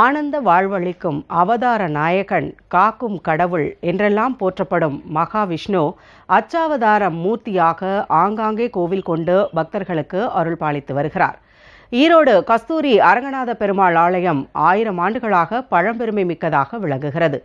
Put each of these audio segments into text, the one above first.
ஆனந்த வாழ்வளிக்கும் அவதார நாயகன், காக்கும் கடவுள் என்றெல்லாம் போற்றப்படும் மகாவிஷ்ணு அச்சாவதார மூர்த்தியாக ஆங்காங்கே கோவில் கொண்டு பக்தர்களுக்கு அருள் பாலித்து வருகிறார். ஈரோடு கஸ்தூரி அரங்கநாத பெருமாள் ஆலயம் 1000 ஆண்டுகளாக பழம்பெருமை மிக்கதாக விளங்குகிறது.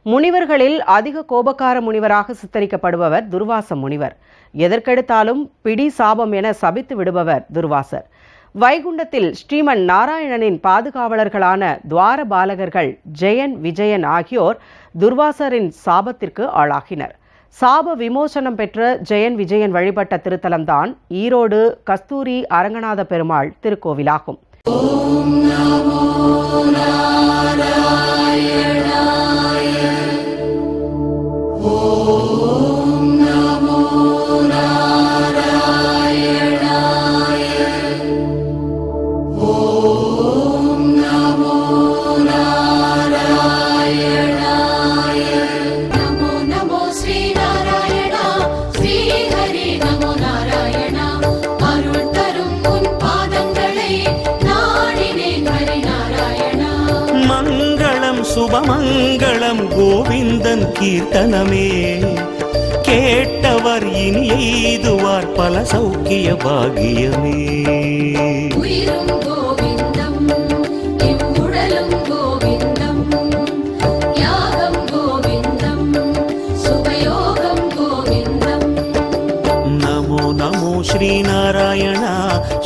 முனிவர்களில் அதிக கோபக்கார முனிவராக சித்தரிக்கப்படுபவர் துர்வாச முனிவர். எதற்கெடுத்தாலும் பிடி சாபம் என சபித்து விடுபவர் துர்வாசர். வைகுண்டத்தில் ஸ்ரீமன் நாராயணனின் பாதுகாவலர்களான துவார பாலகர்கள் ஜெயன், விஜயன் ஆகியோர் துர்வாசரின் சாபத்திற்கு ஆளாகினர். சாப விமோசனம் பெற்ற ஜெயன், விஜயன் வழிபட்ட திருத்தலம்தான் ஈரோடு கஸ்தூரி அரங்கநாத பெருமாள் திருக்கோவிலாகும். ஓம் நமோ நாராயணாய. ஓம் நமோ நாராயணாய. ஓம் நமோ நாராயணாய. நமோ நமோ ஸ்ரீ நாராயணா, ஸ்ரீ ஹரி நமோ நாராயணா. அருள் தரும் உன் பாதங்களை நாடினேன் ஹரி நாராயணா. மங்களம் சுபமங்களம் கோவிந்தன் கீர்த்தனமே, கேட்டவர் இனி எய்துவார் பல சௌக்கிய பாகியமே. உயிரும் கோவிந்தம், இவ்வுடலும் கோவிந்தம், யாகம் கோவிந்தம், சுபயோகம் கோவிந்தம். நமோ நமோ ஸ்ரீ நாராயணா,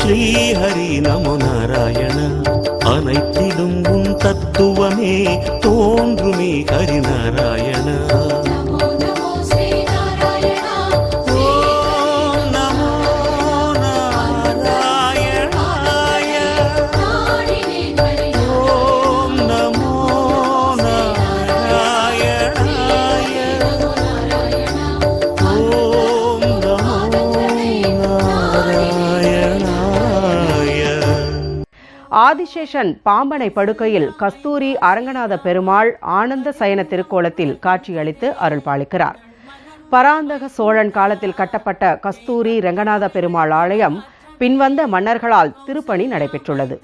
ஸ்ரீ ஹரி நமோ நாராயணா. அனைத்திலும் உன் தத்துவமே தோன்றுமே ஹரி நாராயணா. ஆதிசேஷன் பாம்பனை படுக்கையில் கஸ்தூரி அரங்கநாத பெருமாள் ஆனந்த சயன திருக்கோலத்தில் காட்சியளித்து அருள் பாலிக்கிறார். பராந்தக சோழன் காலத்தில் கட்டப்பட்ட கஸ்தூரி ரங்கநாத பெருமாள் ஆலயம் பின்வந்த மன்னர்களால் திருப்பணி நடைபெற்றுள்ளது.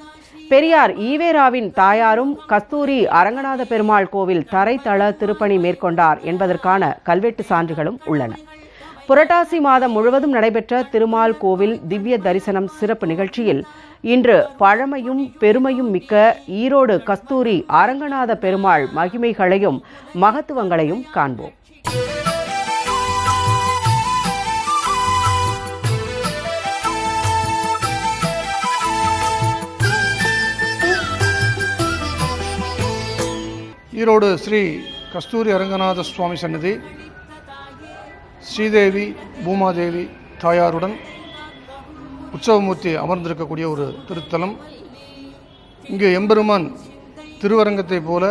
பெரியார் ஈவேராவின் தாயாரும் கஸ்தூரி அரங்கநாத பெருமாள் கோவில் தரைத்தள திருப்பணி மேற்கொண்டார் என்பதற்கான கல்வெட்டு சான்றுகளும் உள்ளன. புரட்டாசி மாதம் முழுவதும் நடைபெற்ற திருமால் கோவில் திவ்ய தரிசனம் சிறப்பு நிகழ்ச்சியில் இன்று பழமையும் பெருமையும் மிக்க ஈரோடு கஸ்தூரி அரங்கநாத பெருமாள் மகிமைகளையும் மகத்துவங்களையும் காண்போம். ஈரோடு ஸ்ரீ கஸ்தூரி அரங்கநாத சுவாமி சன்னதி ஸ்ரீதேவி பூமாதேவி தாயாருடன் உற்சவமூர்த்தி அமர்ந்திருக்கக்கூடிய ஒரு திருத்தலம். இங்கு எம்பெருமான் திருவரங்கத்தை போல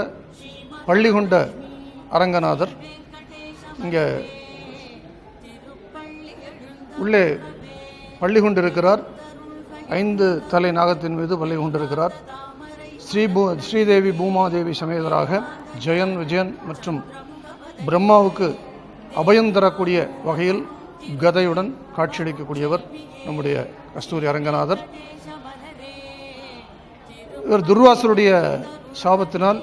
பள்ளி கொண்ட அரங்கநாதர் இங்கே உள்ளே பள்ளி கொண்டிருக்கிறார். 5 தலை நாகத்தின் மீது பள்ளி கொண்டிருக்கிறார். ஸ்ரீதேவி பூமாதேவி சமேதராக ஜெயன், விஜயன் மற்றும் பிரம்மாவுக்கு அபயம் தரக்கூடிய வகையில் கதையுடன் காட்சியளிக்கக்கூடியவர் நம்முடைய கஸ்தூரி அரங்கநாதர். இவர் துர்வாசருடைய சாபத்தினால்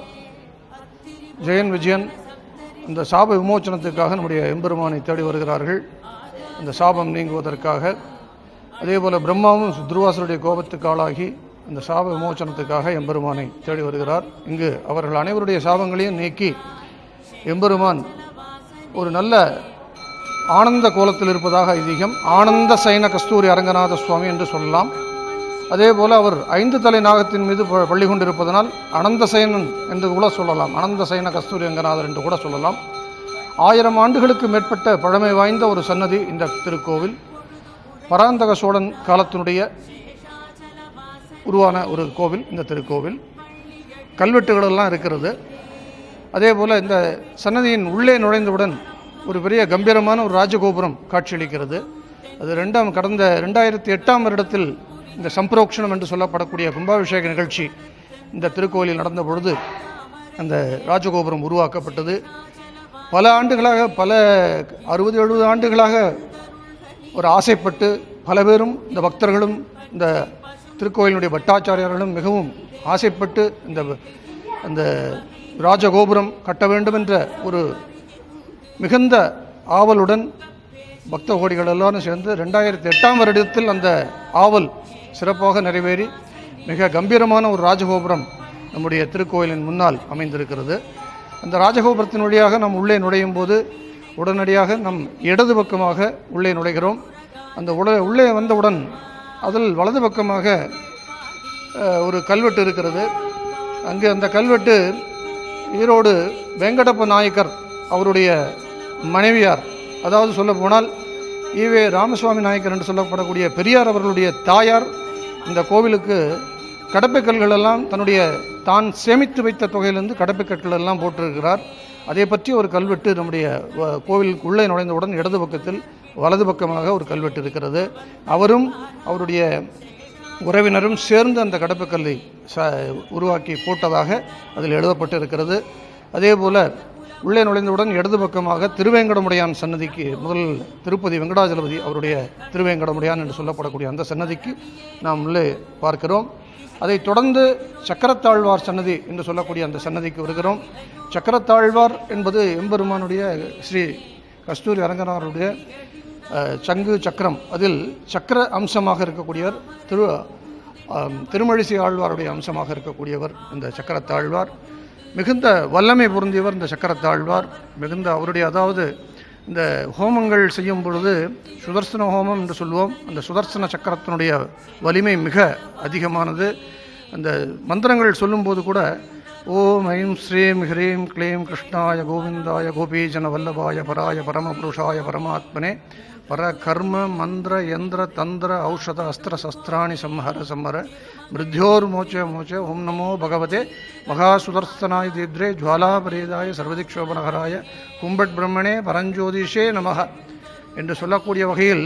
ஜெயன், விஜயன் அந்த சாப விமோச்சனத்துக்காக நம்முடைய எம்பெருமானை தேடி வருகிறார்கள். அந்த சாபம் நீங்குவதற்காக. அதேபோல் பிரம்மாவும் துர்வாசருடைய கோபத்துக்கு ஆளாகி அந்த சாப விமோச்சனத்துக்காக எம்பெருமானை தேடி வருகிறார். இங்கு அவர்கள் அனைவருடைய சாபங்களையும் நீக்கி எம்பெருமான் ஒரு நல்ல ஆனந்த கோலத்தில் இருப்பதாக ஐதீகம். ஆனந்த சைன கஸ்தூரி அரங்கநாத சுவாமி என்று சொல்லலாம். அதே போல் அவர் 5 தலை நாகத்தின் மீது பள்ளி கொண்டிருப்பதனால் அனந்த சைனன் என்று கூட சொல்லலாம். அனந்த சைன கஸ்தூரி அரங்கநாதர் என்று கூட சொல்லலாம். 1000 ஆண்டுகளுக்கு மேற்பட்ட பழமை வாய்ந்த ஒரு சன்னதி இந்த திருக்கோவில். பராந்தக சோழன் காலத்தினுடைய உருவான ஒரு கோவில் இந்த திருக்கோவில். கல்வெட்டுகளெல்லாம் இருக்கிறது. அதே போல் இந்த சன்னதியின் உள்ளே நுழைந்தவுடன் ஒரு பெரிய கம்பீரமான ஒரு ராஜகோபுரம் காட்சியளிக்கிறது. அது கடந்த 2008 வருடத்தில் இந்த சம்பிரோக்ஷணம் என்று சொல்லப்படக்கூடிய கும்பாபிஷேக நிகழ்ச்சி இந்த திருக்கோயிலில் நடந்த பொழுது அந்த ராஜகோபுரம் உருவாக்கப்பட்டது. பல ஆண்டுகளாக, பல 60-70 ஆண்டுகளாக ஒரு ஆசைப்பட்டு பல பேரும், இந்த பக்தர்களும் இந்த திருக்கோயிலுடைய பட்டாச்சாரியார்களும் மிகவும் ஆசைப்பட்டு அந்த ராஜகோபுரம் கட்ட வேண்டும் என்ற ஒரு மிகுந்த ஆவலுடன் பக்த கோடிகள் எல்லாரும் சேர்ந்து 2008 வருடத்தில் அந்த ஆவல் சிறப்பாக நிறைவேறி மிக கம்பீரமான ஒரு ராஜகோபுரம் நம்முடைய திருக்கோயிலின் முன்னால் அமைந்திருக்கிறது. அந்த ராஜகோபுரத்தின் வழியாக நாம் உள்ளே நுழையும் போது உடனடியாக நம் இடது பக்கமாக உள்ளே நுழைகிறோம். அந்த உள்ளே வந்தவுடன் அதில் வலது பக்கமாக ஒரு கல்வெட்டு இருக்கிறது. அங்கு அந்த கல்வெட்டு ஈரோடு வெங்கடப்ப நாயக்கர் அவருடைய மனைவியார், அதாவது சொல்ல போனால் ஈவே ராமசுவாமி நாயக்கர் என்று சொல்லப்படக்கூடிய பெரியார் அவர்களுடைய தாயார் இந்த கோவிலுக்கு கடப்பைக்கல்கள் எல்லாம் தான் சேமித்து வைத்த தொகையிலிருந்து கடப்பைக்கற்கள் எல்லாம் போட்டிருக்கிறார். அதை பற்றி ஒரு கல்வெட்டு நம்முடைய கோவிலுக்கு உள்ளே நுழைந்தவுடன் இடது பக்கத்தில் வலது பக்கமாக ஒரு கல்வெட்டு இருக்கிறது. அவரும் அவருடைய உறவினரும் சேர்ந்து அந்த கடப்பைக்கல்லை உருவாக்கி போட்டதாக அதில் எழுதப்பட்டு இருக்கிறது. அதே போல் உள்ளே நுழைந்தவுடன் இடது பக்கமாக திருவேங்கடமுடையான் சன்னதிக்கு, முதல் திருப்பதி வெங்கடாஜலபதி அவருடைய திருவேங்கடமுடையான் என்று சொல்லப்படக்கூடிய அந்த சன்னதிக்கு நாம் உள்ளே பார்க்கிறோம். அதைத் தொடர்ந்து சக்கரத்தாழ்வார் சன்னதி என்று சொல்லக்கூடிய அந்த சன்னதிக்கு வருகிறோம். சக்கரத்தாழ்வார் என்பது எம்பெருமானுடைய ஸ்ரீ கஸ்தூரி அரங்கனாருடைய சங்கு சக்கரம், அதில் சக்கர அம்சமாக இருக்கக்கூடியவர் திருமழிசை ஆழ்வாருடைய அம்சமாக இருக்கக்கூடியவர் இந்த சக்கரத்தாழ்வார். மிகுந்த வல்லமை பொருந்தியவர் இந்த சக்கரத்தாழ்வார். மிகுந்த அவருடைய, அதாவது இந்த ஹோமங்கள் செய்யும் பொழுது சுதர்சன ஹோமம் என்று சொல்லுவோம். அந்த சுதர்சன சக்கரத்தினுடைய வலிமை மிக அதிகமானது. அந்த மந்திரங்கள் சொல்லும்போது கூட ஓம் ஐம் ஸ்ரீம் ஹ்ரீம் க்ளீம் கிருஷ்ணாய கோவிந்தாய கோபீஜன வல்லபாய பராய பரமபுருஷாய பரமாத்மனே பர கர்ம மந்திர யந்திர தந்திர ஔஷத அஸ்திர சஸ்திராணி சம்ஹர மிருத்யோர் மோச்ச மோச்ச ஓம் நமோ பகவதே மகாசுதர்சனாய தீத்ரே ஜுவாலாபரேதாய சர்வதிக்ஷோபனகராய கும்பட் பிரம்மணே பரஞ்சோதிஷே நமக என்று சொல்லக்கூடிய வகையில்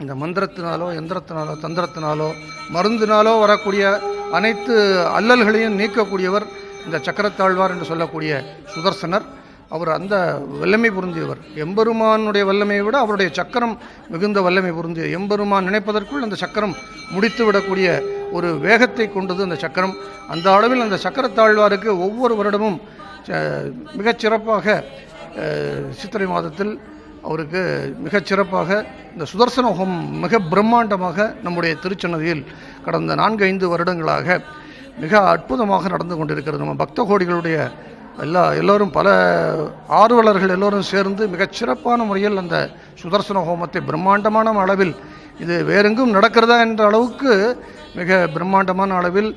இந்த மந்திரத்தினாலோ யந்திரத்தினாலோ தந்திரத்தினாலோ மருந்தினாலோ வரக்கூடிய அனைத்து அல்லல்களையும் நீக்கக்கூடியவர் இந்த சக்கரத்தாழ்வார் என்று சொல்லக்கூடிய சுதர்சனர். அவர் அந்த வல்லமை பொருந்தியவர். எம்பெருமானுடைய வல்லமையை விட அவருடைய சக்கரம் மிகுந்த வல்லமை பொருந்திய. எம்பெருமான் நினைப்பதற்குள் அந்த சக்கரம் முடித்து விடக்கூடிய ஒரு வேகத்தை கொண்டது அந்த சக்கரம். அந்த அளவில் அந்த சக்கரத்தாழ்வாருக்கு ஒவ்வொரு வருடமும் மிகச்சிறப்பாக சித்திரை மாதத்தில் அவருக்கு மிகச்சிறப்பாக இந்த சுதர்சன ஹோமம் மிக பிரம்மாண்டமாக நம்முடைய திருச்சன்னதியில் கடந்த 4-5 வருடங்களாக மிக அற்புதமாக நடந்து கொண்டிருக்கிறது. நம்ம பக்த கோடிகளுடைய எல்லோரும், பல ஆர்வலர்கள் எல்லோரும் சேர்ந்து மிகச்சிறப்பான முறையில் அந்த சுதர்சன ஹோமத்தை பிரம்மாண்டமான அளவில், இது வேறெங்கும் நடக்கிறதா என்ற அளவுக்கு மிக பிரம்மாண்டமான அளவில்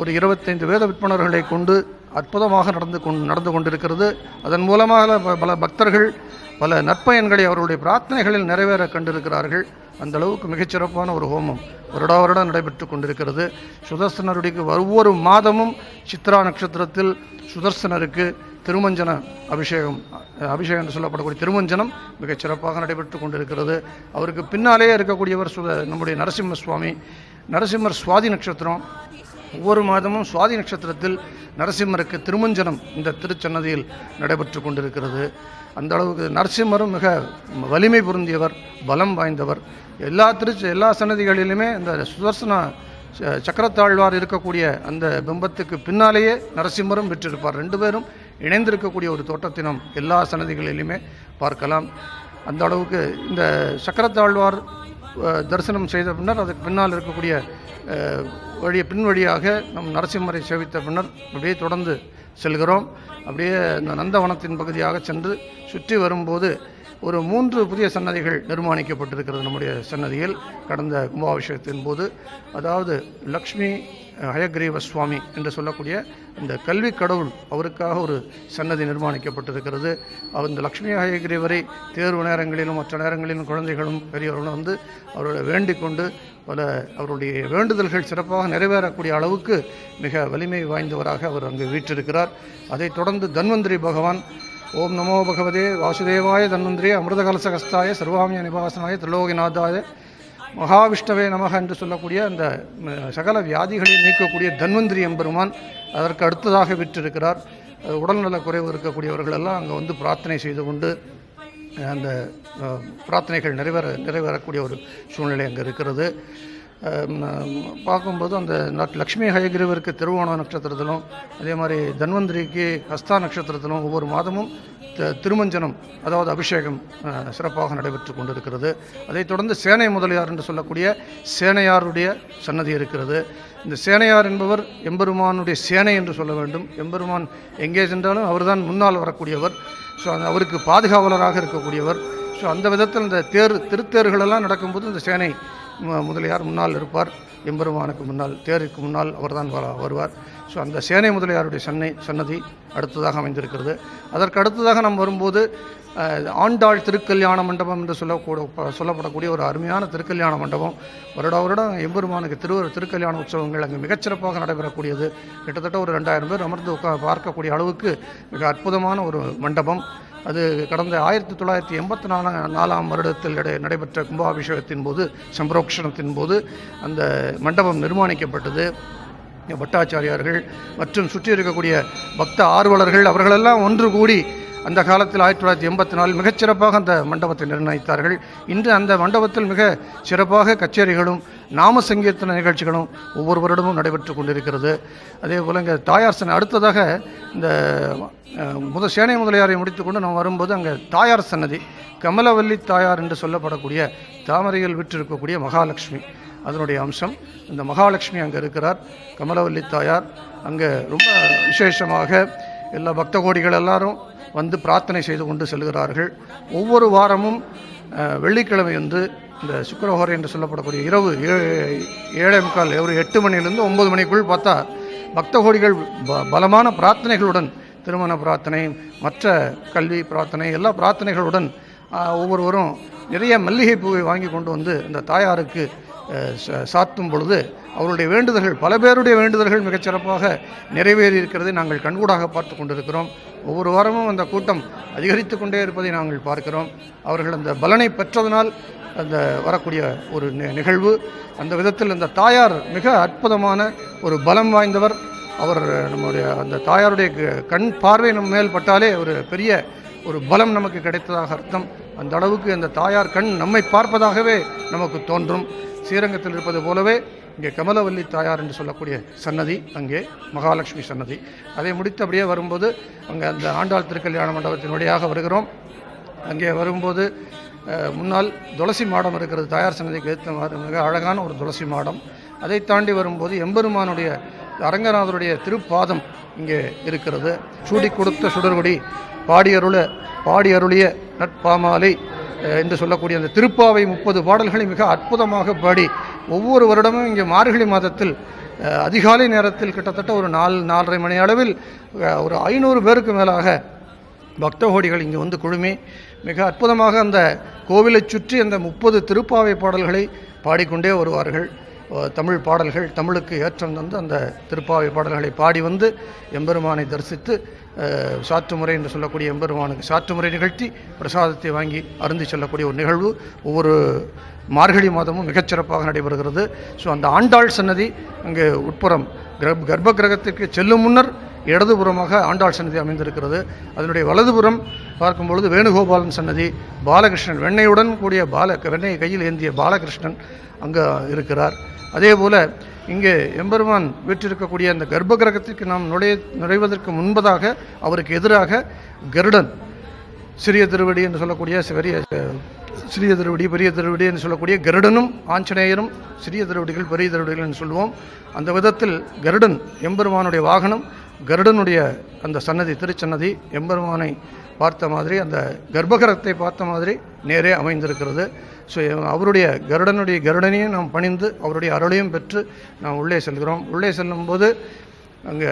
ஒரு 25 வேத விற்பனர்களை கொண்டு அற்புதமாக நடந்து கொண்டிருக்கிறது. அதன் மூலமாக பல பக்தர்கள் பல நற்பயன்களை அவர்களுடைய பிரார்த்தனைகளில் நிறைவேற கண்டிருக்கிறார்கள். அந்த அளவுக்கு மிகச்சிறப்பான ஒரு ஹோமம் வருடம் நடைபெற்று கொண்டிருக்கிறது. சுதர்சனருடைய ஒவ்வொரு மாதமும் சித்ரா நட்சத்திரத்தில் சுதர்சனருக்கு திருமஞ்சன அபிஷேகம் என்று சொல்லப்படக்கூடிய திருமஞ்சனம் மிகச்சிறப்பாக நடைபெற்று கொண்டிருக்கிறது. அவருக்கு பின்னாலேயே இருக்கக்கூடியவர் நம்முடைய நரசிம்ம சுவாமி. நரசிம்மர் சுவாதி நட்சத்திரம். ஒவ்வொரு மாதமும் சுவாதி நட்சத்திரத்தில் நரசிம்மருக்கு திருமஞ்சனம் இந்த திருச்சன்னதியில் நடைபெற்று கொண்டிருக்கிறது. அந்த அளவுக்கு நரசிம்மரும் மிக வலிமை பொருந்தியவர், பலம் வாய்ந்தவர். எல்லா சன்னதிகளிலுமே இந்த சுதர்சன சக்கரத்தாழ்வார் இருக்கக்கூடிய அந்த பிம்பத்துக்கு பின்னாலேயே நரசிம்மரும் பெற்றிருப்பார். 2 பேரும் இணைந்திருக்கக்கூடிய ஒரு தோற்றத்தினம் எல்லா சன்னதிகளிலுமே பார்க்கலாம். அந்த அளவுக்கு இந்த சக்கரத்தாழ்வார் தரிசனம் செய்த பின்னர் அதுக்கு பின்னால் இருக்கக்கூடிய பின்வழியாக நம் நரசிம்மரை சேவித்த பின்னர் அப்படியே தொடர்ந்து செல்கிறோம். அப்படியே இந்த நந்தவனத்தின் பகுதியாக சென்று சுற்றி வரும்போது ஒரு 3 புதிய சன்னதிகள் நிர்மாணிக்கப்பட்டிருக்கிறது நம்முடைய சன்னதியில் கடந்த கும்பாபிஷேகத்தின் போது. அதாவது லக்ஷ்மி ஹயக்ரீவ சுவாமி என்று சொல்லக்கூடிய இந்த கல்வி கடவுள், அவருக்காக ஒரு சன்னதி நிர்மாணிக்கப்பட்டிருக்கிறது. இந்த லக்ஷ்மி ஹயக்ரீவரை தேர்வு நேரங்களிலும் மற்ற நேரங்களிலும் குழந்தைகளும் பெரியவர்களும் வந்து அவரோட வேண்டிக் கொண்டு அவருடைய வேண்டுதல்கள் சிறப்பாக நிறைவேறக்கூடிய அளவுக்கு மிக வலிமை வாய்ந்தவராக அவர் அங்கு வீற்றிருக்கிறார். அதைத் தொடர்ந்து தன்வந்திரி பகவான் ஓம் நமோ பகவதே வாசுதேவாய தன்வந்திரே அமிர்தகலசகஸ்தாய சர்வாமிய நிவாசனாய திரிலோகிநாதாய மகாவிஷ்ணவே நமக என்று சொல்லக்கூடிய அந்த சகல வியாதிகளை நீக்கக்கூடிய தன்வந்திரி எம்பெருமான் அதற்கு அடுத்ததாக விற்றிருக்கிறார். உடல்நலக் குறைவு இருக்கக்கூடியவர்களெல்லாம் அங்கே வந்து பிரார்த்தனை செய்து கொண்டு அந்த பிரார்த்தனைகள் நிறைவேறக்கூடிய ஒரு சூழ்நிலை அங்கே இருக்கிறது. பார்க்கும்போது அந்த லக்ஷ்மி ஹயகிரிவருக்கு திருவோண நட்சத்திரத்திலும் அதே மாதிரி தன்வந்திரிக்கு ஹஸ்தா நட்சத்திரத்திலும் ஒவ்வொரு மாதமும் திருமஞ்சனம் அதாவது அபிஷேகம் சிறப்பாக நடைபெற்று கொண்டிருக்கிறது. அதைத் தொடர்ந்து சேனை முதலியார் என்று சொல்லக்கூடிய சேனையாருடைய சன்னதி இருக்கிறது. இந்த சேனையார் என்பவர் எம்பெருமானுடைய சேனை என்று சொல்ல வேண்டும். எம்பெருமான் எங்கே சென்றாலும் அவர்தான் முன்னால் வரக்கூடியவர். ஸோ அவருக்கு பாதுகாவலராக இருக்கக்கூடியவர். ஸோ அந்த விதத்தில் இந்த திருத்தேர்களெல்லாம் நடக்கும்போது இந்த சேனை முதலியார் முன்னால் இருப்பார். எம்பெருமானுக்கு முன்னால் தேருக்கு முன்னால் அவர்தான் வருவார். ஸோ அந்த சேனை முதலியாருடைய சன்னதி அடுத்ததாக அமைந்திருக்கிறது. அதற்கு அடுத்ததாக நாம் வரும்போது ஆண்டாள் திருக்கல்யாண மண்டபம் என்று சொல்லப்படக்கூடிய ஒரு அருமையான திருக்கல்யாண மண்டபம். வருடம் எம்பெருமானுக்கு திருக்கல்யாண உற்சவங்கள் அங்கே மிகச்சிறப்பாக நடைபெறக்கூடியது. கிட்டத்தட்ட ஒரு 2000 பேர் அமர்ந்து பார்க்கக்கூடிய அளவுக்கு மிக அற்புதமான ஒரு மண்டபம். அது கடந்த 1984 வருடத்தில் நடைபெற்ற கும்பாபிஷேகத்தின் போது சம்பரோக்ஷணத்தின் போது அந்த மண்டபம் நிர்மாணிக்கப்பட்டது. பட்டாச்சாரியார்கள் மற்றும் சுற்றி இருக்கக்கூடிய பக்த ஆர்வலர்கள் அவர்களெல்லாம் ஒன்று கூடி அந்த காலத்தில் 1984 மிகச்சிறப்பாக அந்த மண்டபத்தை நிர்ணயித்தார்கள். இன்று அந்த மண்டபத்தில் மிக சிறப்பாக கச்சேரிகளும் நாம சங்கீர்த்தன நிகழ்ச்சிகளும் ஒவ்வொரு வருடமும் நடைபெற்று கொண்டிருக்கிறது. அதே போல் இங்கே தாயார் அடுத்ததாக இந்த சேனை முதலியாரை முடித்துக்கொண்டு நாம் வரும்போது அங்கே தாயார் சன்னதி கமலவல்லி தாயார் என்று சொல்லப்படக்கூடிய தாமரையில் விற்றிருக்கக்கூடிய மகாலட்சுமி அதனுடைய அம்சம். இந்த மகாலட்சுமி அங்கே இருக்கிறார். கமலவல்லி தாயார் அங்கே ரொம்ப விசேஷமாக எல்லா பக்த கோடிகள் எல்லாரும் வந்து பிரார்த்தனை செய்து கொண்டு செல்கிறார்கள். ஒவ்வொரு வாரமும் வெள்ளிக்கிழமை வந்து இந்த சுக்கிரஹோரை என்று சொல்லப்படக்கூடிய இரவு 7:45 ஒரு 8 மணிலிருந்து 9 மணிக்குள் பார்த்தா பக்த கோடிகள் பலமான பிரார்த்தனைகளுடன் திருமண பிரார்த்தனை மற்ற கல்வி பிரார்த்தனை எல்லா பிரார்த்தனைகளுடன் ஒவ்வொருவரும் நிறைய மல்லிகை பூவை வாங்கி கொண்டு வந்து இந்த தாயாருக்கு சாத்தும் பொழுது அவருடைய வேண்டுதல்கள் பல பேருடைய வேண்டுதல்கள் மிகச்சிறப்பாக நிறைவேறி இருக்கிறதை நாங்கள் கண்கூடாக பார்த்து கொண்டிருக்கிறோம். ஒவ்வொரு வாரமும் அந்த கூட்டம் அதிகரித்து கொண்டே இருப்பதை நாங்கள் பார்க்கிறோம். அவர்கள் அந்த பலனை பெற்றதனால் அந்த வரக்கூடிய ஒரு நிகழ்வு. அந்த விதத்தில் இந்த தாயார் மிக அற்புதமான ஒரு பலம் வாய்ந்தவர். அவர் நம்முடைய அந்த தாயாருடைய கண் பார்வை நம்ம மேல் பட்டாலே ஒரு பெரிய ஒரு பலம் நமக்கு கிடைத்ததாக அர்த்தம். அந்த அளவுக்கு அந்த தாயார் கண் நம்மை பார்ப்பதாகவே நமக்கு தோன்றும். ஸ்ரீரங்கத்தில் இருப்பது போலவே இங்கே கமலவல்லி தாயார் என்று சொல்லக்கூடிய சன்னதி அங்கே மகாலட்சுமி சன்னதி. அதை முடித்து அப்படியே வரும்போது அங்கே அந்த ஆண்டாள் திருக்கல்யாண மண்டபத்தின் வழியாக வருகிறோம். அங்கே வரும்போது முன்னால் துளசி மாடம் இருக்கிறது. தாயார் சன்னதிக்கு ஏற்ற மிக அழகான ஒரு துளசி மாடம். அதை தாண்டி வரும்போது எம்பெருமானுடைய அரங்கநாதருடைய திருப்பாதம் இங்கே இருக்கிறது. சூடி கொடுத்த சுடர்வடி பாடி அருளிய நட்பாமாலை என்று சொல்லக்கூடிய அந்த திருப்பாவை 30 பாடல்களை மிக அற்புதமாக பாடி ஒவ்வொரு வருடமும் இங்கே மார்கழி மாதத்தில் அதிகாலை நேரத்தில் கிட்டத்தட்ட ஒரு 4-4:30 மணி அளவில் ஒரு 500 பேருக்கு மேலாக பக்த கோடிகள் இங்கே வந்து குழுமி மிக அற்புதமாக அந்த கோவிலை சுற்றி அந்த 30 திருப்பாவை பாடல்களை பாடிக்கொண்டே வருவார்கள். தமிழ் பாடல்கள் தமிழுக்கு ஏற்றம் தந்து அந்த திருப்பாவை பாடல்களை பாடி வந்து எம்பெருமானை தரிசித்து சாற்றுமுறை என்று சொல்லக்கூடிய எம்பெருமானுக்கு சாற்றுமுறை நிகழ்த்தி பிரசாதத்தை வாங்கி அருந்தி செல்லக்கூடிய ஒரு நிகழ்வு ஒவ்வொரு மார்கழி மாதமும் மிகச்சிறப்பாக நடைபெறுகிறது. ஸோ அந்த ஆண்டாள் சன்னதி அங்கே உட்புறம் கர்ப்ப கிரகத்திற்கு செல்லும் முன்னர் இடதுபுறமாக ஆண்டாள் சன்னதி அமைந்திருக்கிறது. அதனுடைய வலதுபுறம் பார்க்கும்பொழுது வேணுகோபாலன் சன்னதி பாலகிருஷ்ணன் வெண்ணையுடன் கூடிய வெண்ணையை கையில் ஏந்திய பாலகிருஷ்ணன் அங்கே இருக்கிறார். அதே போல் இங்கே எம்பெருமான் வீற்றிருக்கக்கூடிய அந்த கர்ப்ப கிரகத்திற்கு நாம் நுழைவதற்கு முன்பதாக அவருக்கு எதிராக கருடன் சிறிய திருவடி என்று சொல்லக்கூடிய சிறிய திருவடி பெரிய திருவடி என்று சொல்லக்கூடிய கருடனும் ஆஞ்சநேயரும் சிறிய திருவடிகள் பெரிய திருவடிகள் என்று சொல்லுவோம். அந்த விதத்தில் கருடன் எம்பெருமானுடைய வாகனம். கருடனுடைய அந்த சன்னதி திருச்சன்னதி எம்பெருமானை பார்த்த மாதிரி அந்த கர்ப்பகிரகத்தை பார்த்த மாதிரி நேரே அமைந்திருக்கிறது. ஸோ அவருடைய கருடனையும் நாம் பணிந்து அவருடைய அருளையும் பெற்று நாம் உள்ளே செல்கிறோம். உள்ளே செல்லும்போது அங்கே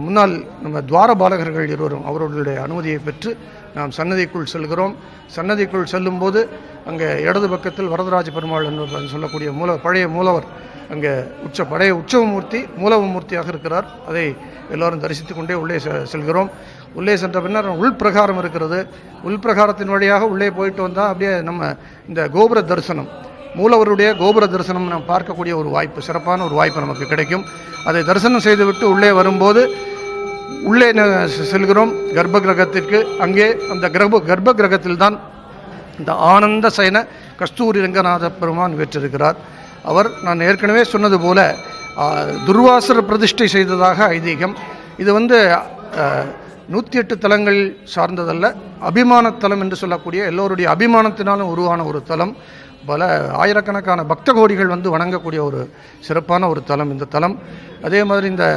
முன்னால் நம்ம துவாரபாலகர்கள் இருவரும் அவர்களுடைய அனுமதியை பெற்று நாம் சன்னதிக்குள் செல்கிறோம். சன்னதிக்குள் செல்லும்போது அங்கே இடது பக்கத்தில் வரதராஜ பெருமாள் என்று சொல்லக்கூடிய பழைய மூலவர் அங்கே உற்சவமூர்த்தி மூலவமூர்த்தியாக இருக்கிறார். அதை எல்லோரும் தரிசித்து கொண்டே உள்ளே செல்கிறோம். உள்ளே சென்ற பின்னர் உள்பிரகாரம் இருக்கிறது. உள்பிரகாரத்தின் வழியாக உள்ளே போயிட்டு வந்தால் அப்படியே நம்ம இந்த கோபுர தரிசனம், மூலவருடைய கோபுர தரிசனம் நாம் பார்க்கக்கூடிய ஒரு வாய்ப்பு, சிறப்பான ஒரு வாய்ப்பு நமக்கு கிடைக்கும். அதை தரிசனம் செய்துவிட்டு உள்ளே வரும்போது உள்ளே செல்கிறோம் கர்ப்ப கிரகத்திற்கு. அங்கே அந்த கர்ப்ப கிரகத்தில் தான் இந்த ஆனந்த சயன கஸ்தூரி ரங்கநாத பெருமான் வீற்றிருக்கிறார். அவர் நான் ஏற்கனவே சொன்னது போல துர்வாசர் பிரதிஷ்டை செய்ததாக ஐதீகம். இது 108 தலங்கள் சார்ந்ததல்ல, அபிமான தலம் என்று சொல்லக்கூடிய எல்லோருடைய அபிமானத்தினாலும் உருவான ஒரு தலம். பல ஆயிரக்கணக்கான பக்த கோடிகள் வணங்கக்கூடிய ஒரு சிறப்பான ஒரு தலம் இந்த தலம். அதே மாதிரி இந்த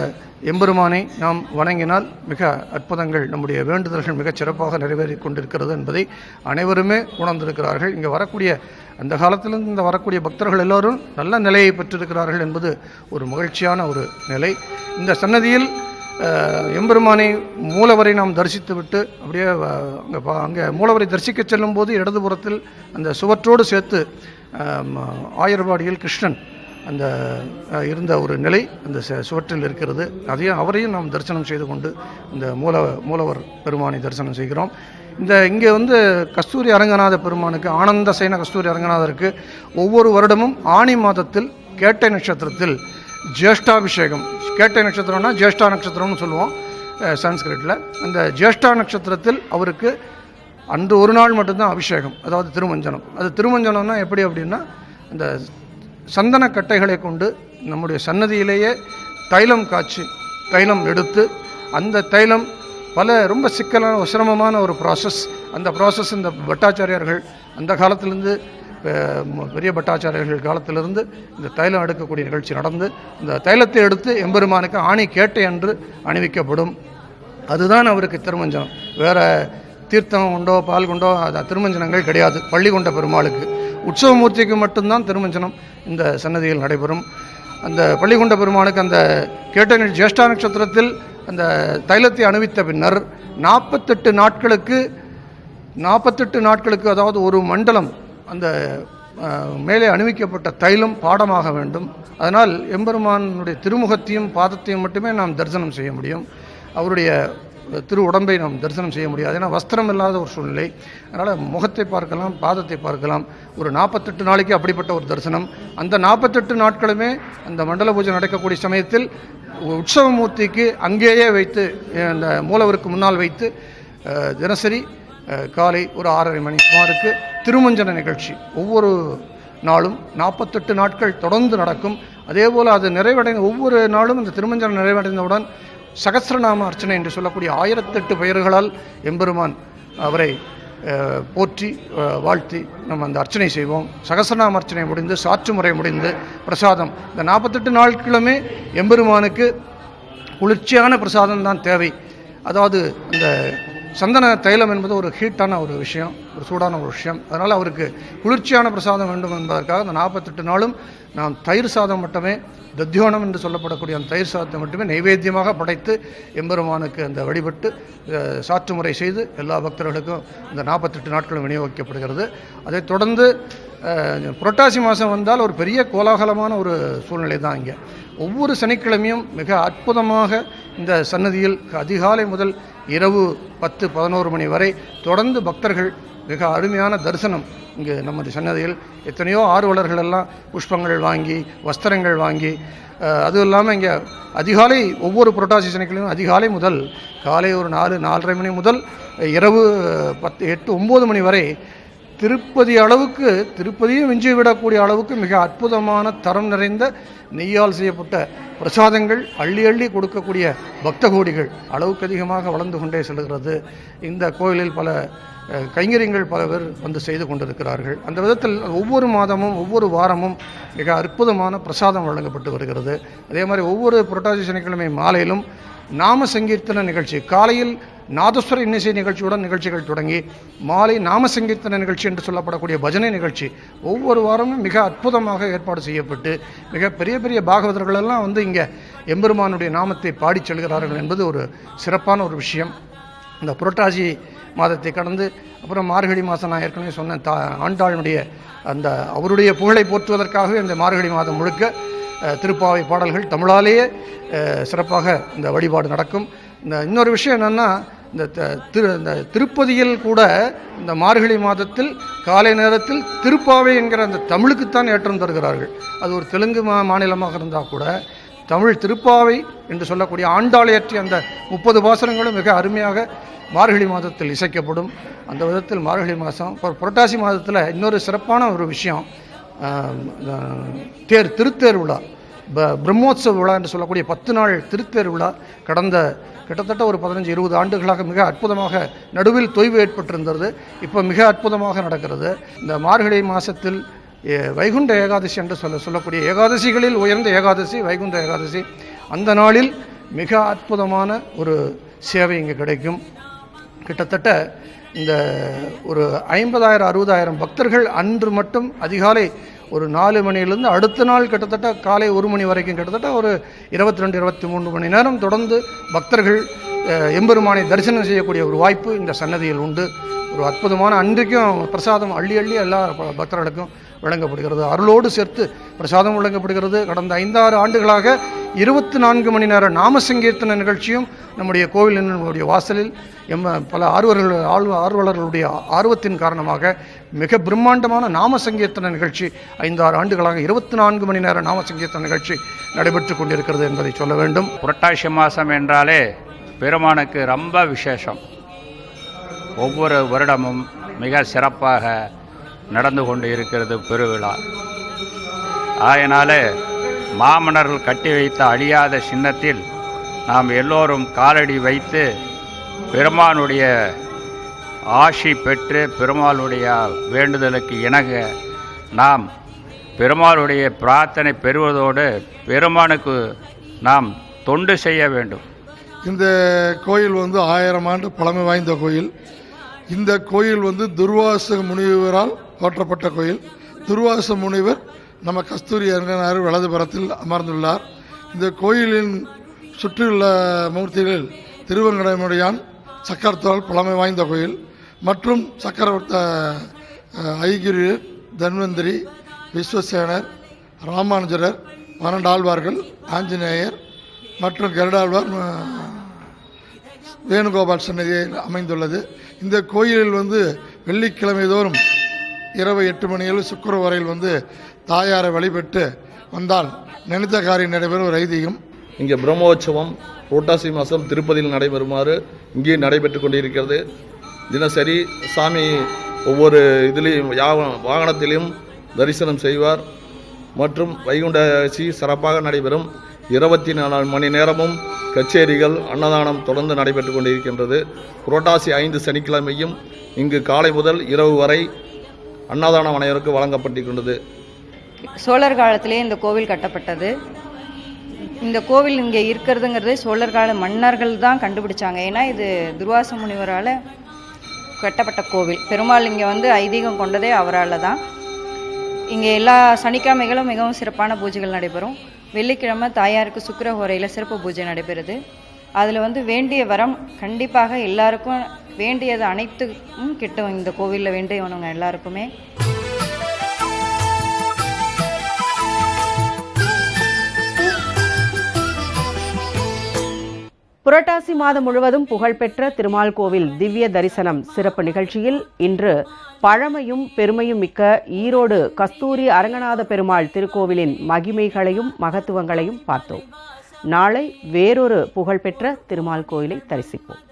எம்பெருமானை நாம் வணங்கினால் மிக அற்புதங்கள், நம்முடைய வேண்டுதல்கள் மிகச் சிறப்பாக நிறைவேறி கொண்டிருக்கிறது என்பதை அனைவருமே உணர்ந்திருக்கிறார்கள். இங்கே வரக்கூடிய அந்த காலத்திலிருந்து இந்த வரக்கூடிய பக்தர்கள் எல்லோரும் நல்ல நிலையை பெற்றிருக்கிறார்கள் என்பது ஒரு மகிழ்ச்சியான ஒரு நிலை. இந்த சன்னதியில் எம்பெருமானை மூலவரை நாம் தரிசித்து விட்டு அப்படியே அங்கே மூலவரை தரிசிக்க செல்லும் போது இடதுபுறத்தில் அந்த சுவற்றோடு சேர்த்து ஆயர்வாடியில் கிருஷ்ணன் அந்த இருந்த ஒரு நிலை அந்த சுவற்றில் இருக்கிறது. அவரையும் நாம் தரிசனம் செய்து கொண்டு இந்த மூலவர் பெருமானை தரிசனம் செய்கிறோம். இங்கே கஸ்தூரி அரங்கநாத பெருமானுக்கு, ஆனந்த சயன கஸ்தூரி அரங்கநாதருக்கு ஒவ்வொரு வருடமும் ஆணி மாதத்தில் கேட்டை நட்சத்திரத்தில் ஜேஷ்டாபிஷேகம். கேட்டை நட்சத்திரம்னா ஜேஷ்டா நட்சத்திரம்னு சொல்லுவோம் சன்ஸ்கிரிட்டில். அந்த ஜேஷ்டா நட்சத்திரத்தில் அவருக்கு அன்று ஒரு நாள் மட்டும்தான் அபிஷேகம், அதாவது திருமஞ்சனம். அது திருமஞ்சனம்னா எப்படி அப்படின்னா, அந்த சந்தன கட்டைகளை கொண்டு நம்முடைய சன்னதியிலேயே தைலம் காய்ச்சி தைலம் எடுத்து, அந்த தைலம் ரொம்ப சிக்கலான சிரமமான ஒரு ப்ராசஸ். அந்த ப்ராசஸ் இந்த பட்டாச்சாரியார்கள் அந்த காலத்திலிருந்து, பெரிய பட்டாச்சாரியர்கள் காலத்திலிருந்து இந்த தைலம் எடுக்கக்கூடிய நிகழ்ச்சி நடந்து, இந்த தைலத்தை எடுத்து எம்பெருமானுக்கு ஆணி கேட்டை அன்று அணிவிக்கப்படும். அதுதான் அவருக்கு திருமஞ்சனம். வேற தீர்த்தம் கொண்டோ பால் கொண்டோ திருமஞ்சனங்கள் கிடையாது. பள்ளி கொண்ட பெருமாளுக்கு, உற்சவமூர்த்திக்கு மட்டும்தான் திருமஞ்சனம் இந்த சன்னதியில் நடைபெறும். அந்த பள்ளிகொண்ட பெருமானுக்கு அந்த கேட்ட ஜேஷ்டா நட்சத்திரத்தில் அந்த தைலத்தை அணிவித்த பின்னர் 48 நாட்களுக்கு அதாவது ஒரு மண்டலம் அந்த மேலே அணிவிக்கப்பட்ட தைலம் பாடமாக வேண்டும். அதனால் எம்பெருமானுடைய திருமுகத்தையும் பாதத்தையும் மட்டுமே நாம் தரிசனம் செய்ய முடியும். அவருடைய திரு உடம்பை நாம் தரிசனம் செய்ய முடியாது. ஏன்னா வஸ்திரம் இல்லாத ஒரு சூழ்நிலை. அதனால் முகத்தை பார்க்கலாம், பாதத்தை பார்க்கலாம். ஒரு 48 நாளைக்கு அப்படிப்பட்ட ஒரு தரிசனம். அந்த 48 நாட்களுமே அந்த மண்டல பூஜை நடக்கக்கூடிய சமயத்தில் உற்சவமூர்த்திக்கு அங்கேயே வைத்து, அந்த மூலவருக்கு முன்னால் வைத்து தினசரி காலை ஒரு 6:30 மணி சுமாருக்கு திருமஞ்சன நிகழ்ச்சி ஒவ்வொரு நாளும் 48 நாட்கள் தொடர்ந்து நடக்கும். அதேபோல் அது நிறைவடைந்த ஒவ்வொரு நாளும் இந்த திருமஞ்சனம் நிறைவடைந்தவுடன் சகஸ்ரநாம அர்ச்சனை என்று சொல்லக்கூடிய 1008 பெயர்களால் எம்பெருமான் அவரை போற்றி வாழ்த்தி நம்ம அந்த அர்ச்சனை செய்வோம். சகஸ்ரநாம அர்ச்சனை முடிந்து, சாற்று முறை முடிந்து, பிரசாதம் இந்த 48 நாட்களுமே எம்பெருமானுக்கு குளிர்ச்சியான பிரசாதம் தான் தேவை. அதாவது இந்த சந்தன தைலம் என்பது ஒரு ஹீட்டான ஒரு விஷயம், ஒரு சூடான ஒரு விஷயம். அதனால் அவருக்கு குளிர்ச்சியான பிரசாதம் வேண்டும் என்பதற்காக அந்த 48 நாளும் நாம் தயிர் சாதம் மட்டுமே, தத்தியோனம் என்று சொல்லப்படக்கூடிய அந்த தயிர் சாதத்தை மட்டுமே நைவேத்தியமாக படைத்து எம்பெருமானுக்கு அந்த வழிபட்டு சாற்று முறை செய்து எல்லா பக்தர்களுக்கும் இந்த 48 நாட்களும் விநியோகிக்கப்படுகிறது. அதைத் தொடர்ந்து புரட்டாசி மாதம் வந்தால் ஒரு பெரிய கோலாகலமான ஒரு சூழ்நிலை தான். இங்கே ஒவ்வொரு சனிக்கிழமையும் மிக அற்புதமாக இந்த சன்னதியில் அதிகாலை முதல் இரவு 10-11 மணி வரை தொடர்ந்து பக்தர்கள் மிக அருமையான தரிசனம். இங்கே நமது சன்னதியில் எத்தனையோ ஆர்வலர்கள் எல்லாம் புஷ்பங்கள் வாங்கி, வஸ்திரங்கள் வாங்கி, அதுவும் இல்லாமல் இங்கே அதிகாலை ஒவ்வொரு புரட்டாசி சனிக்கிழமையும் அதிகாலை முதல் காலை ஒரு 4-4:30 மணி முதல் இரவு 8-9 மணி வரை திருப்பதி அளவுக்கு, திருப்பதியும் விஞ்சி விடக்கூடிய அளவுக்கு மிக அற்புதமான தரம் நிறைந்த நெய்யால் செய்யப்பட்ட பிரசாதங்கள் அள்ளி அள்ளி கொடுக்கக்கூடிய பக்த கோடிகள் அளவுக்கு அதிகமாக வளர்ந்து கொண்டே செல்கிறது. இந்த கோயிலில் பல கைங்கரியங்கள் பல பேர் செய்து கொண்டிருக்கிறார்கள். அந்த விதத்தில் ஒவ்வொரு மாதமும் ஒவ்வொரு வாரமும் மிக அற்புதமான பிரசாதம் வழங்கப்பட்டு வருகிறது. அதே மாதிரி ஒவ்வொரு புரட்டாசி சனிக்கிழமை மாலையிலும் நாம சங்கீர்த்தன நிகழ்ச்சி, காலையில் நாதஸ்வர இன்னிசை நிகழ்ச்சியுடன் நிகழ்ச்சிகள் தொடங்கி மாலை நாம சங்கீர்த்தன நிகழ்ச்சி என்று சொல்லப்படக்கூடிய பஜனை நிகழ்ச்சி ஒவ்வொரு வாரமும் மிக அற்புதமாக ஏற்பாடு செய்யப்பட்டு மிக பெரிய பெரிய பாகவதர்கள் எல்லாம் இங்கே எம்பெருமானுடைய நாமத்தை பாடிச் செல்கிறார்கள் என்பது ஒரு சிறப்பான ஒரு விஷயம். இந்த புரட்டாசி மாதத்தை கடந்து அப்புறம் மார்கழி மாதம், நான் ஏற்கனவே சொன்ன ஆண்டாளுடைய அந்த அவருடைய புகழை போற்றுவதற்காகவே இந்த மார்கழி மாதம் முழுக்க திருப்பாவை பாடல்கள் தமிழாலேயே சிறப்பாக இந்த வழிபாடு நடக்கும். இன்னொரு விஷயம் என்னென்னா, இந்த திருப்பதியில் கூட இந்த மார்கழி மாதத்தில் காலை நேரத்தில் திருப்பாவை என்கிற அந்த தமிழுக்குத்தான் ஏற்றம் தருகிறார்கள். அது ஒரு தெலுங்கு மாநிலமாக இருந்தால் கூட தமிழ் திருப்பாவை என்று சொல்லக்கூடிய ஆண்டாள் இயற்றிய அந்த 30 பாசுரங்களும் மிக அருமையாக மார்கழி மாதத்தில் இசைக்கப்படும். அந்த விதத்தில் மார்கழி மாதம் புரட்டாசி மாதத்தில் இன்னொரு சிறப்பான ஒரு விஷயம், திருத்தேர் விழா, பிரம்மோத்சவ விழா என்று சொல்லக்கூடிய 10 நாள் திருத்தேர் விழா கடந்த கிட்டத்தட்ட ஒரு 15-20 ஆண்டுகளாக மிக அற்புதமாக, நடுவில் தொய்வு ஏற்பட்டிருந்தது, இப்போ மிக அற்புதமாக நடக்கிறது. இந்த மார்கழி மாதத்தில் வைகுண்ட ஏகாதசி என்று சொல்லக்கூடிய ஏகாதசிகளில் உயர்ந்த ஏகாதசி வைகுண்ட ஏகாதசி. அந்த நாளில் மிக அற்புதமான ஒரு சேவை இங்கே கிடைக்கும். கிட்டத்தட்ட இந்த ஒரு 50,000-60,000 பக்தர்கள் அன்று மட்டும் அதிகாலை ஒரு 4 மணியிலிருந்து அடுத்த நாள் கிட்டத்தட்ட காலை 1 மணி வரைக்கும் கிட்டத்தட்ட ஒரு 22-23 மணி நேரம் தொடர்ந்து பக்தர்கள் எம்பெருமானை தரிசனம் செய்யக்கூடிய ஒரு வாய்ப்பு இந்த சன்னதியில் உண்டு. ஒரு அற்புதமான, அன்றைக்கும் பிரசாதம் அள்ளி அள்ளி எல்லா பக்தர்களுக்கும் வழங்கப்படுகிறது. அருளோடு சேர்த்து பிரசாதம் வழங்கப்படுகிறது. கடந்த 5-6 ஆண்டுகளாக 24 மணி நேர நாம சங்கீர்த்தன நிகழ்ச்சியும் நம்முடைய கோவிலினுடைய வாசலில் பல ஆர்வலர்களுடைய ஆர்வத்தின் காரணமாக மிக பிரம்மாண்டமான நாம சங்கீர்த்தன நிகழ்ச்சி 5-6 ஆண்டுகளாக 24 மணி நேர நாம சங்கீர்த்தன நிகழ்ச்சி நடைபெற்று கொண்டிருக்கிறது என்பதை சொல்ல வேண்டும். புரட்டாசி மாதம் என்றாலே பெருமானுக்கு ரொம்ப விசேஷம். ஒவ்வொரு வருடமும் மிக சிறப்பாக நடந்து கொண்டு இருக்கிறது பெருவிழா. ஆயினாலே மாமன்னர்கள் கட்டி வைத்த அழியாத சின்னத்தில் நாம் எல்லோரும் காலடி வைத்து பெருமானுடைய ஆசி பெற்று பெருமாளுடைய வேண்டுதலுக்கு இணங்க நாம் பெருமாளுடைய பிரார்த்தனை பெறுவதோடு பெருமானுக்கு நாம் தொண்டு செய்ய வேண்டும். இந்த கோயில் 1000 ஆண்டு பழமை வாய்ந்த கோயில். இந்த கோயில் துர்வாச முனிவரால் போற்றப்பட்ட கோயில். துர்வாச முனிவர் நம்ம கஸ்தூரி அரங்கனார் வலதுபுறத்தில் அமர்ந்துள்ளார். இந்த கோயிலின் சுற்றியுள்ள மூர்த்திகள் திருவங்கடமுடையான், சக்கரத்தால் பழமை வாய்ந்த கோயில் மற்றும் சக்கரவர்த்த ஐகிரி, தன்வந்திரி, விஸ்வசேனர், ராமானுஜரர், 12 ஆழ்வார்கள், ஆஞ்சநேயர் மற்றும் கருடாழ்வார், வேணுகோபால் சன்னதியில் அமைந்துள்ளது. இந்த கோயிலில் வெள்ளிக்கிழமை தோறும் இரவு 8 மணியில் சுக்கிர வரையில் தாயாரை வழிபட்டு வந்தால் நினைத்த காரியம் நடைபெறும் ஒரு ஐதீகம். இங்கே பிரம்மோற்சவம் புரட்டாசி மாதம் திருப்பதியில் நடைபெறுமாறு இங்கே நடைபெற்று கொண்டிருக்கிறது. தினசரி சாமி ஒவ்வொரு இதிலையும் வாகனத்திலையும் தரிசனம் செய்வார் மற்றும் வைகுண்ட ஏகாதசி சிறப்பாக நடைபெறும். 24 மணி நேரமும் கச்சேரிகள், அன்னதானம் தொடர்ந்து நடைபெற்று கொண்டிருக்கின்றது. புரட்டாசி 5 சனிக்கிழமையும் இங்கு காலை முதல் இரவு வரை அன்னதானம் அனைவருக்கு வழங்கப்பட்டிருக்கின்றது. சோழர் காலத்திலே இந்த கோவில் கட்டப்பட்டது. இந்த கோவில் இங்கே இருக்கிறதுங்கிறது சோழர் கால மன்னர்கள் தான் கண்டுபிடிச்சாங்க. ஏன்னா இது துர்வாச முனிவரால் கட்டப்பட்ட கோவில். பெருமாள் இங்கே ஐதீகம் கொண்டதே அவரால் தான். இங்கே எல்லா சனிக்கிழமைகளும் மிகவும் சிறப்பான பூஜைகள் நடைபெறும். வெள்ளிக்கிழமை தாயாருக்கு சுக்கிர ஹோரையில் சிறப்பு பூஜை நடைபெறுது. அதில் வேண்டிய வரம் கண்டிப்பாக எல்லாருக்கும் வேண்டியது அனைத்தும் கிட்டும். இந்த கோவிலில் வேண்டியவனுங்க எல்லாருக்குமே. புரட்டாசி மாதம் முழுவதும் புகழ்பெற்ற திருமால் கோவில் திவ்ய தரிசனம் சிறப்பு நிகழ்ச்சியில் இன்று பழமையும் பெருமையும் மிக்க ஈரோடு கஸ்தூரி அரங்கநாத பெருமாள் திருக்கோவிலின் மகிமைகளையும் மகத்துவங்களையும் பார்த்தோம். நாளை வேறொரு புகழ்பெற்ற திருமால் கோயிலை தரிசிப்போம்.